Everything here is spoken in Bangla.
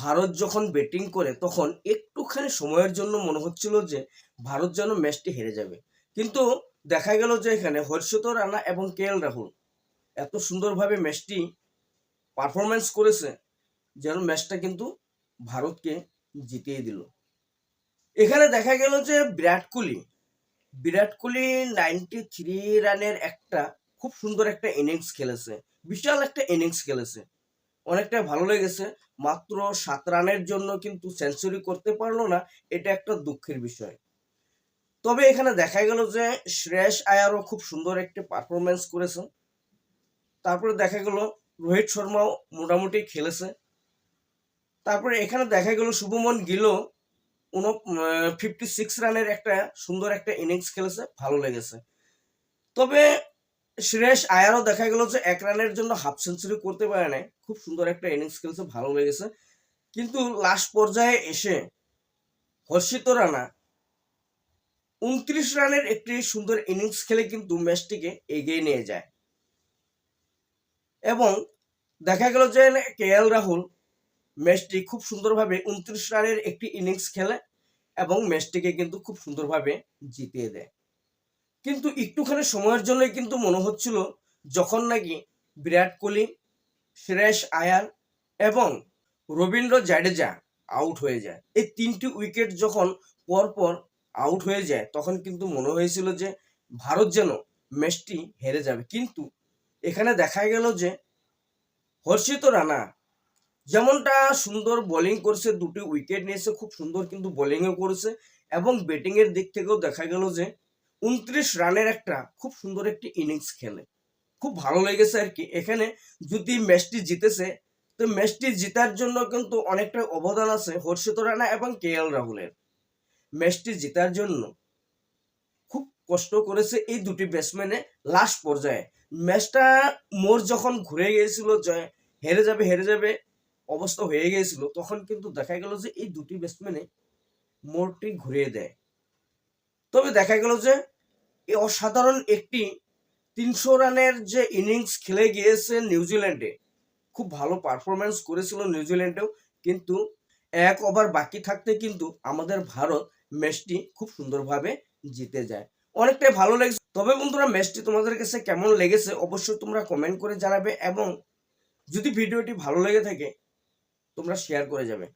ভারত যখন ব্যাটিং করে তখন একটুখানি সময়ের জন্য মনে হচ্ছিল যে ভারত যেন ম্যাচটি হেরে যাবে, কিন্তু দেখা গেল যে এখানে হর্ষিত রানা এবং কেএল রাহুল এত সুন্দরভাবে ম্যাচটি পারফরমেন্স করেছে যেন ম্যাচটা কিন্তু ভারতকে জিতিয়ে দিল। এখানে দেখা গেল যে বিরাট কোহলি 93 রানের একটা খুব সুন্দর একটা ইনিংস খেলেছে, বিশাল একটা ইনিংস খেলেছে, অনেকটা ভালো লেগেছে। মাত্র 7 রানের জন্য কিন্তু সেঞ্চুরি করতে পারলো না, এটা একটা দুঃখের বিষয়। তবে এখানে দেখা গেল যে শ্রেয়স আয়ারও খুব সুন্দর একটি পারফরমেন্স করেছে। তারপরে দেখা গেল রোহিত শর্মাও মোটামুটি খেলেছে। তারপরে এখানে দেখা গেল শুভমন গিলও 56 রানের একটা সুন্দর একটা ইনিংস খেলেছে, ভালো লেগেছে। তবে শ্রেয়স আয়ারও দেখা গেল যে 1 রানের জন্য হাফ সেঞ্চুরি করতে পারে নাই, খুব সুন্দর একটা ইনিংস খেলেছে, ভালো লেগেছে। কিন্তু লাস্ট পর্যায়ে এসে হর্ষিত রানা 29 রানের একটি সুন্দর ইনিংস খেলে কিন্তু ম্যাচটিকে এগিয়ে নিয়ে যায়। এবং দেখা গেল যে কেএল রাহুল ম্যাচটি খুব সুন্দরভাবে 29 রানের একটি ইনিংস খেলে এবং ম্যাচটিকে কিন্তু খুব সুন্দরভাবে জিতিয়ে দেয়। কিন্তু একটুখানি সময়ের জন্যই কিন্তু মনে হচ্ছিল যখন নাকি বিরাট কোহলি, শ্রেয়স আয়ার এবং রবীন্দ্র জাডেজা আউট হয়ে যায়, এই 3টি উইকেট যখন পরপর আউট হয়ে যায় তখন কিন্তু মনে হয়েছিল যে ভারত যেন ম্যাচটি হেরে যাবে। কিন্তু এখানে দেখা গেল যে হর্ষিত রানা যেমনটা সুন্দর বোলিং করছে, 2টি উইকেট নিয়েছে, খুব সুন্দর কিন্তু বোলিংও করেছে এবং ব্যাটিংয়ের দিক থেকেও দেখা গেল যে 29 রানের একটা খুব সুন্দর একটি ইনিংস খেলে, খুব ভালো লেগেছে আর কি। এখানে যদি ম্যাচটি জিতেছে তো ম্যাচটি জেতার জন্য কিন্তু অনেকটা অবদান আছে হর্ষিত রানা এবং কেএল রাহুলের। ম্যাচটি জেতার জন্য খুব কষ্ট করেছে এই দুটি ব্যাটসম্যানে লাস্ট পর্যায়ে। ম্যাচটা মোর যখন ঘুরে গিয়েছিল যে হেরে যাবে অবস্থা হয়ে গিয়েছিল, তখন কিন্তু দেখা গেল যে এই দুটি ব্যাটসম্যানে মোড়টি ঘুরিয়ে দেয়। তবে দেখা গেল যে এই অসাধারণ একটি 300 রানের যে ইনিংস খেলে গিয়েছে নিউজিল্যান্ডে, খুব ভালো পারফরমেন্স করেছিল নিউজিল্যান্ডেও, কিন্তু 1 ওভার বাকি থাকতে কিন্তু আমাদের ভারত ম্যাচটি খুব সুন্দরভাবে জিতে যায়, অনেকটাই ভালো লেগেছে। তবে বন্ধুরা, ম্যাচটি তোমাদের কাছে কেমন লেগেছে অবশ্যই তোমরা কমেন্ট করে জানাবে এবং যদি ভিডিওটি ভালো লেগে থাকে তোমরা শেয়ার করে যাবে।